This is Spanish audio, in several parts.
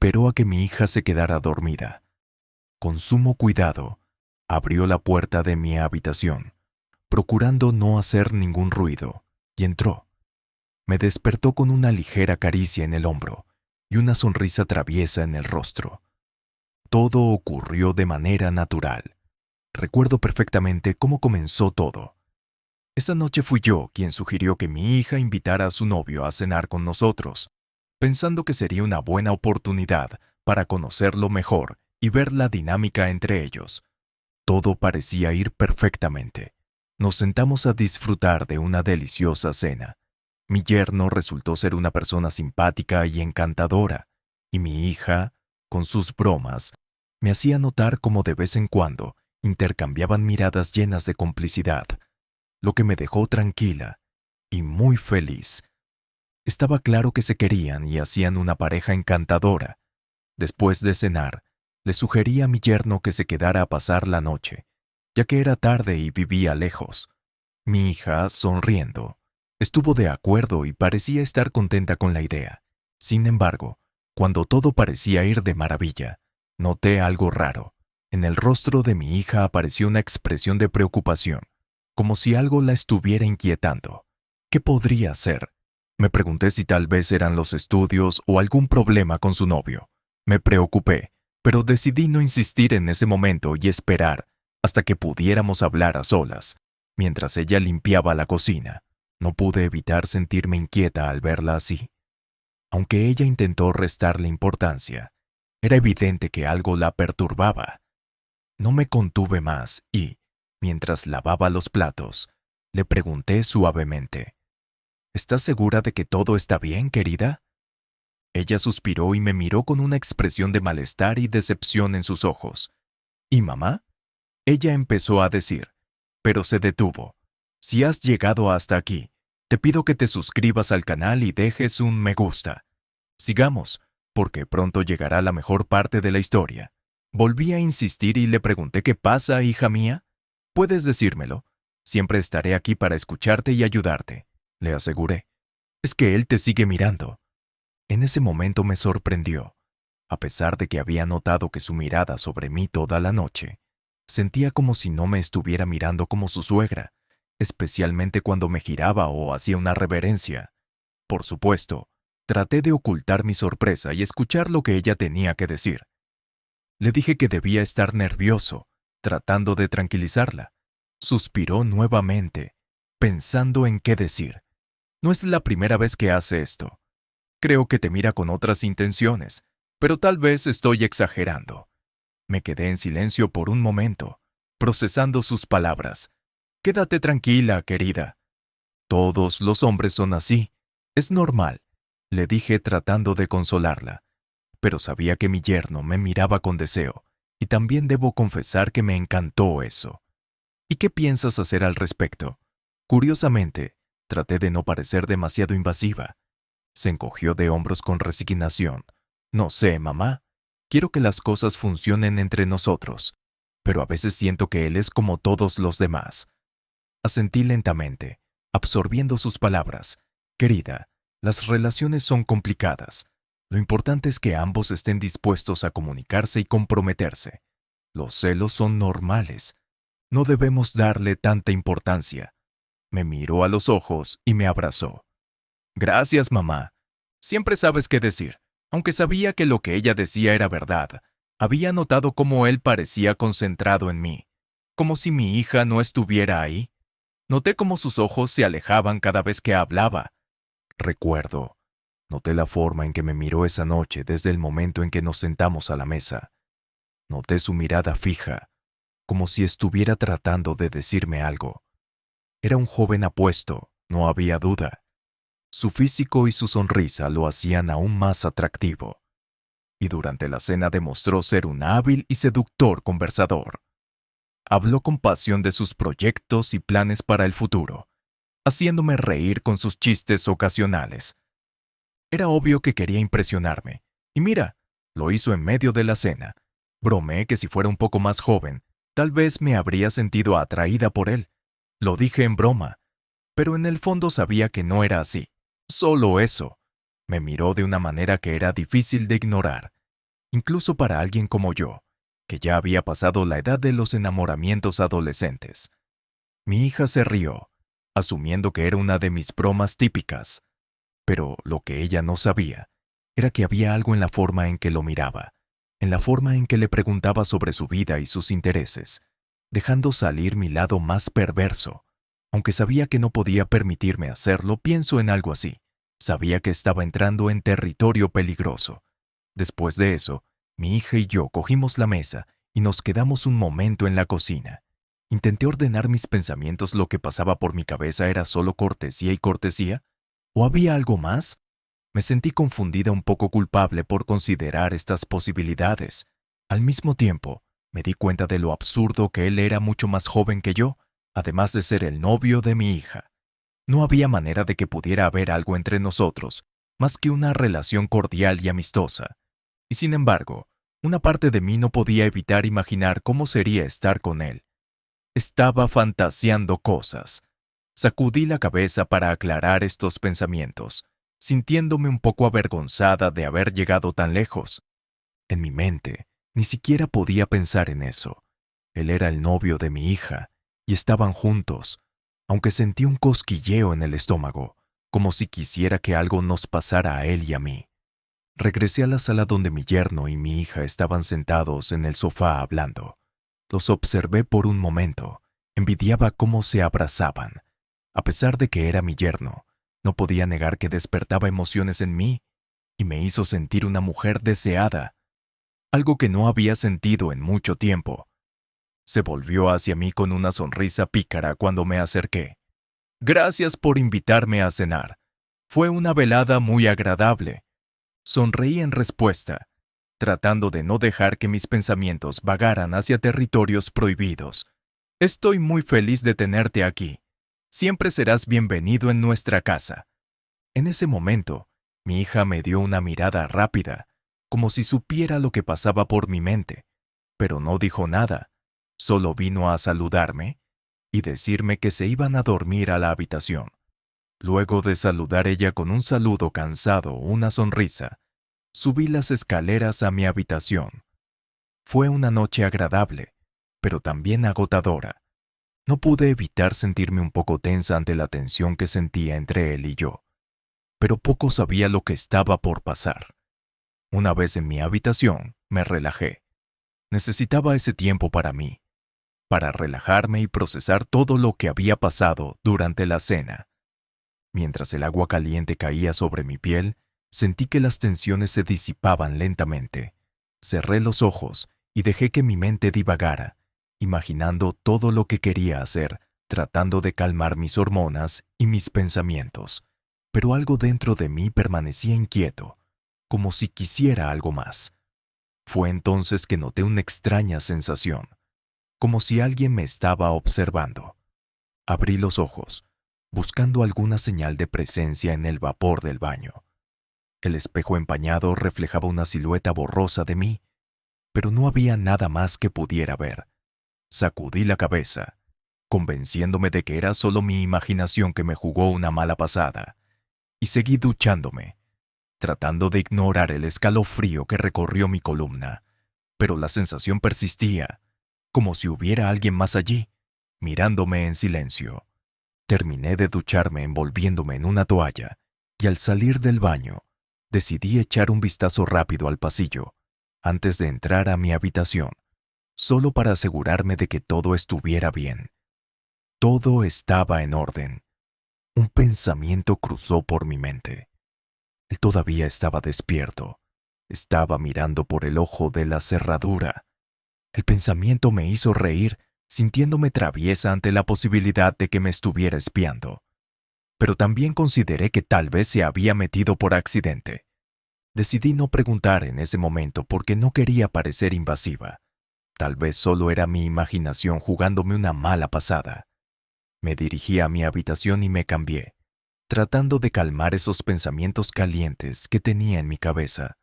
esperó a que mi hija se quedara dormida. Con sumo cuidado, abrió la puerta de mi habitación, procurando no hacer ningún ruido, y entró. Me despertó con una ligera caricia en el hombro y una sonrisa traviesa en el rostro. Todo ocurrió de manera natural. Recuerdo perfectamente cómo comenzó todo. Esa noche fui yo quien sugirió que mi hija invitara a su novio a cenar con nosotros, pensando que sería una buena oportunidad para conocerlo mejor y ver la dinámica entre ellos. Todo parecía ir perfectamente. Nos sentamos a disfrutar de una deliciosa cena. Mi yerno resultó ser una persona simpática y encantadora, y mi hija, con sus bromas, me hacía notar cómo de vez en cuando intercambiaban miradas llenas de complicidad, lo que me dejó tranquila y muy feliz. Estaba claro que se querían y hacían una pareja encantadora. Después de cenar, le sugerí a mi yerno que se quedara a pasar la noche, ya que era tarde y vivía lejos. Mi hija, sonriendo, estuvo de acuerdo y parecía estar contenta con la idea. Sin embargo, cuando todo parecía ir de maravilla, noté algo raro. En el rostro de mi hija apareció una expresión de preocupación, como si algo la estuviera inquietando. ¿Qué podría ser? Me pregunté si tal vez eran los estudios o algún problema con su novio. Me preocupé, pero decidí no insistir en ese momento y esperar hasta que pudiéramos hablar a solas. Mientras ella limpiaba la cocina, no pude evitar sentirme inquieta al verla así. Aunque ella intentó restarle importancia, era evidente que algo la perturbaba. No me contuve más y, mientras lavaba los platos, le pregunté suavemente: ¿Estás segura de que todo está bien, querida? Ella suspiró y me miró con una expresión de malestar y decepción en sus ojos. ¿Y mamá? Ella empezó a decir, pero se detuvo. Si has llegado hasta aquí, te pido que te suscribas al canal y dejes un me gusta. Sigamos, porque pronto llegará la mejor parte de la historia. Volví a insistir y le pregunté: ¿qué pasa, hija mía? Puedes decírmelo. Siempre estaré aquí para escucharte y ayudarte, le aseguré. Es que él te sigue mirando. En ese momento me sorprendió. A pesar de que había notado que su mirada sobre mí toda la noche, sentía como si no me estuviera mirando como su suegra, especialmente cuando me giraba o hacía una reverencia. Por supuesto, traté de ocultar mi sorpresa y escuchar lo que ella tenía que decir. Le dije que debía estar nervioso, tratando de tranquilizarla. Suspiró nuevamente, pensando en qué decir. No es la primera vez que hace esto. Creo que te mira con otras intenciones, pero tal vez estoy exagerando. Me quedé en silencio por un momento, procesando sus palabras. Quédate tranquila, querida. Todos los hombres son así. Es normal, le dije tratando de consolarla. Pero sabía que mi yerno me miraba con deseo, y también debo confesar que me encantó eso. ¿Y qué piensas hacer al respecto? Curiosamente, traté de no parecer demasiado invasiva. Se encogió de hombros con resignación. No sé, mamá. Quiero que las cosas funcionen entre nosotros, pero a veces siento que él es como todos los demás. Asentí lentamente, absorbiendo sus palabras. Querida, las relaciones son complicadas. Lo importante es que ambos estén dispuestos a comunicarse y comprometerse. Los celos son normales. No debemos darle tanta importancia. Me miró a los ojos y me abrazó. Gracias, mamá. Siempre sabes qué decir. Aunque sabía que lo que ella decía era verdad, había notado cómo él parecía concentrado en mí, como si mi hija no estuviera ahí. Noté cómo sus ojos se alejaban cada vez que hablaba. Recuerdo, noté la forma en que me miró esa noche desde el momento en que nos sentamos a la mesa. Noté su mirada fija, como si estuviera tratando de decirme algo. Era un joven apuesto, no había duda. Su físico y su sonrisa lo hacían aún más atractivo. Y durante la cena demostró ser un hábil y seductor conversador. Habló con pasión de sus proyectos y planes para el futuro, haciéndome reír con sus chistes ocasionales. Era obvio que quería impresionarme, y mira, lo hizo en medio de la cena. Bromeé que si fuera un poco más joven, tal vez me habría sentido atraída por él. Lo dije en broma, pero en el fondo sabía que no era así. Solo eso. Me miró de una manera que era difícil de ignorar. incluso para alguien como yo, que ya había pasado la edad de los enamoramientos adolescentes. Mi hija se rió, asumiendo que era una de mis bromas típicas, pero lo que ella no sabía era que había algo en la forma en que lo miraba, en la forma en que le preguntaba sobre su vida y sus intereses, dejando salir mi lado más perverso. Aunque sabía que no podía permitirme hacerlo, pienso en algo así. Sabía que estaba entrando en territorio peligroso. Después de eso, mi hija y yo cogimos la mesa y nos quedamos un momento en la cocina. Intenté ordenar mis pensamientos. ¿Lo que pasaba por mi cabeza era solo cortesía y cortesía? ¿O había algo más? Me sentí confundida, un poco culpable por considerar estas posibilidades. Al mismo tiempo, me di cuenta de lo absurdo que él era mucho más joven que yo, además de ser el novio de mi hija. No había manera de que pudiera haber algo entre nosotros, más que una relación cordial y amistosa. Y sin embargo, una parte de mí no podía evitar imaginar cómo sería estar con él. Estaba fantaseando cosas. Sacudí la cabeza para aclarar estos pensamientos, sintiéndome un poco avergonzada de haber llegado tan lejos. En mi mente, ni siquiera podía pensar en eso. Él era el novio de mi hija, y estaban juntos, aunque sentí un cosquilleo en el estómago, como si quisiera que algo nos pasara a él y a mí. Regresé a la sala donde mi yerno y mi hija estaban sentados en el sofá hablando. Los observé por un momento. Envidiaba cómo se abrazaban. A pesar de que era mi yerno, no podía negar que despertaba emociones en mí y me hizo sentir una mujer deseada, algo que no había sentido en mucho tiempo. Se volvió hacia mí con una sonrisa pícara cuando me acerqué. Gracias por invitarme a cenar. Fue una velada muy agradable. Sonreí en respuesta, tratando de no dejar que mis pensamientos vagaran hacia territorios prohibidos. Estoy muy feliz de tenerte aquí. Siempre serás bienvenido en nuestra casa. En ese momento, mi hija me dio una mirada rápida, como si supiera lo que pasaba por mi mente, pero no dijo nada. Solo vino a saludarme y decirme que se iban a dormir a la habitación. Luego de saludar ella con un saludo cansado, una sonrisa, subí las escaleras a mi habitación. Fue una noche agradable, pero también agotadora. No pude evitar sentirme un poco tensa ante la tensión que sentía entre él y yo, pero poco sabía lo que estaba por pasar. Una vez en mi habitación, me relajé. Necesitaba ese tiempo para mí, para relajarme y procesar todo lo que había pasado durante la cena. Mientras el agua caliente caía sobre mi piel, sentí que las tensiones se disipaban lentamente. Cerré los ojos y dejé que mi mente divagara, imaginando todo lo que quería hacer, tratando de calmar mis hormonas y mis pensamientos. Pero algo dentro de mí permanecía inquieto, como si quisiera algo más. Fue entonces que noté una extraña sensación, como si alguien me estaba observando. Abrí los ojos, buscando alguna señal de presencia en el vapor del baño. El espejo empañado reflejaba una silueta borrosa de mí, pero no había nada más que pudiera ver. Sacudí la cabeza, convenciéndome de que era solo mi imaginación que me jugó una mala pasada, y seguí duchándome, tratando de ignorar el escalofrío que recorrió mi columna. Pero la sensación persistía, como si hubiera alguien más allí, mirándome en silencio. Terminé de ducharme envolviéndome en una toalla, y al salir del baño, decidí echar un vistazo rápido al pasillo, antes de entrar a mi habitación, solo para asegurarme de que todo estuviera bien. Todo estaba en orden. Un pensamiento cruzó por mi mente. Él todavía estaba despierto. Estaba mirando por el ojo de la cerradura. El pensamiento me hizo reír, sintiéndome traviesa ante la posibilidad de que me estuviera espiando. Pero también consideré que tal vez se había metido por accidente. Decidí no preguntar en ese momento porque no quería parecer invasiva. Tal vez solo era mi imaginación jugándome una mala pasada. Me dirigí a mi habitación y me cambié, tratando de calmar esos pensamientos calientes que tenía en mi cabeza.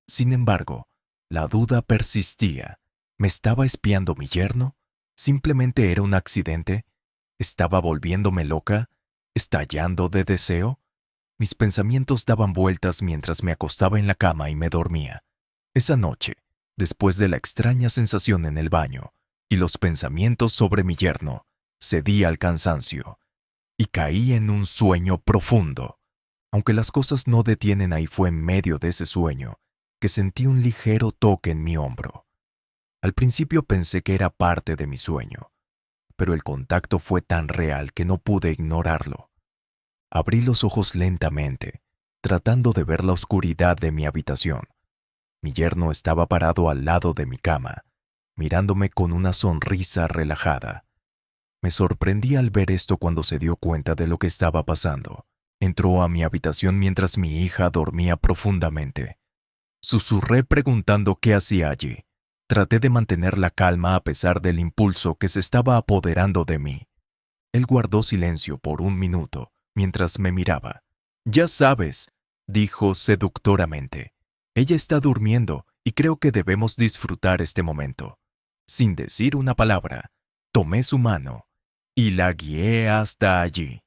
Sin embargo, la duda persistía. ¿Me estaba espiando mi yerno? ¿Simplemente era un accidente? ¿Estaba volviéndome loca? ¿Estallando de deseo? Mis pensamientos daban vueltas mientras me acostaba en la cama y me dormía. Esa noche, después de la extraña sensación en el baño y los pensamientos sobre mi yerno, cedí al cansancio y caí en un sueño profundo. Aunque las cosas no detienen ahí, fue en medio de ese sueño que sentí un ligero toque en mi hombro. Al principio pensé que era parte de mi sueño, pero el contacto fue tan real que no pude ignorarlo. Abrí los ojos lentamente, tratando de ver la oscuridad de mi habitación. Mi yerno estaba parado al lado de mi cama, mirándome con una sonrisa relajada. Me sorprendí al ver esto cuando se dio cuenta de lo que estaba pasando. Entró a mi habitación mientras mi hija dormía profundamente. Susurré preguntando qué hacía allí. Traté de mantener la calma a pesar del impulso que se estaba apoderando de mí. Él guardó silencio por un minuto mientras me miraba. «Ya sabes», dijo seductoramente. «Ella está durmiendo y creo que debemos disfrutar este momento». Sin decir una palabra, tomé su mano y la guié hasta allí.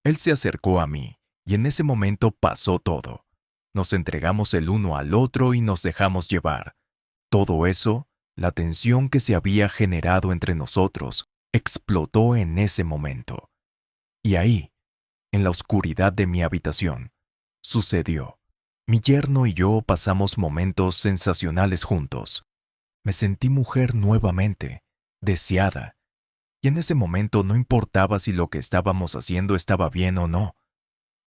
Él se acercó a mí y en ese momento pasó todo. Nos entregamos el uno al otro y nos dejamos llevar. Todo eso, la tensión que se había generado entre nosotros, explotó en ese momento. Y ahí, en la oscuridad de mi habitación, sucedió. Mi yerno y yo pasamos momentos sensacionales juntos. Me sentí mujer nuevamente, deseada, y en ese momento no importaba si lo que estábamos haciendo estaba bien o no.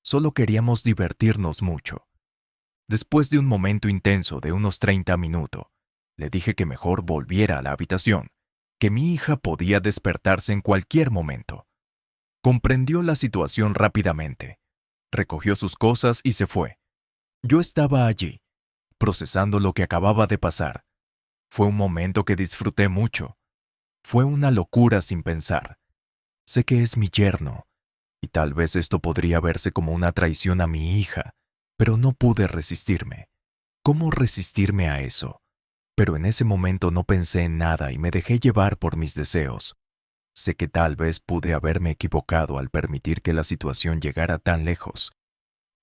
Solo queríamos divertirnos mucho. Después de un momento intenso de unos 30 minutos, le dije que mejor volviera a la habitación, que mi hija podía despertarse en cualquier momento. Comprendió la situación rápidamente. Recogió sus cosas y se fue. Yo estaba allí, procesando lo que acababa de pasar. Fue un momento que disfruté mucho. Fue una locura sin pensar. Sé que es mi yerno, y tal vez esto podría verse como una traición a mi hija, pero no pude resistirme. ¿Cómo resistirme a eso? Pero en ese momento no pensé en nada y me dejé llevar por mis deseos. Sé que tal vez pude haberme equivocado al permitir que la situación llegara tan lejos.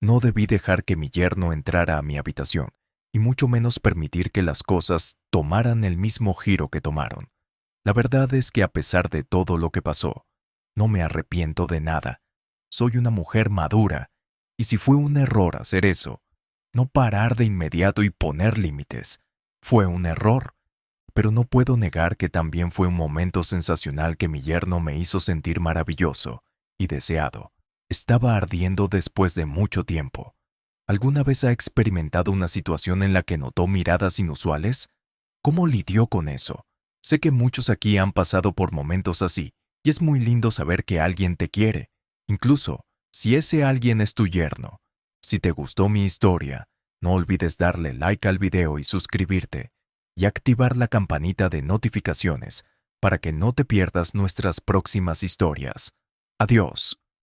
No debí dejar que mi yerno entrara a mi habitación, y mucho menos permitir que las cosas tomaran el mismo giro que tomaron. La verdad es que a pesar de todo lo que pasó, no me arrepiento de nada. Soy una mujer madura, y si fue un error hacer eso, no parar de inmediato y poner límites, fue un error. Pero no puedo negar que también fue un momento sensacional que mi yerno me hizo sentir maravilloso y deseado. Estaba ardiendo después de mucho tiempo. ¿Alguna vez ha experimentado una situación en la que notó miradas inusuales? ¿Cómo lidió con eso? Sé que muchos aquí han pasado por momentos así, y es muy lindo saber que alguien te quiere, incluso si ese alguien es tu yerno. Si te gustó mi historia, no olvides darle like al video y suscribirte, y activar la campanita de notificaciones para que no te pierdas nuestras próximas historias. Adiós.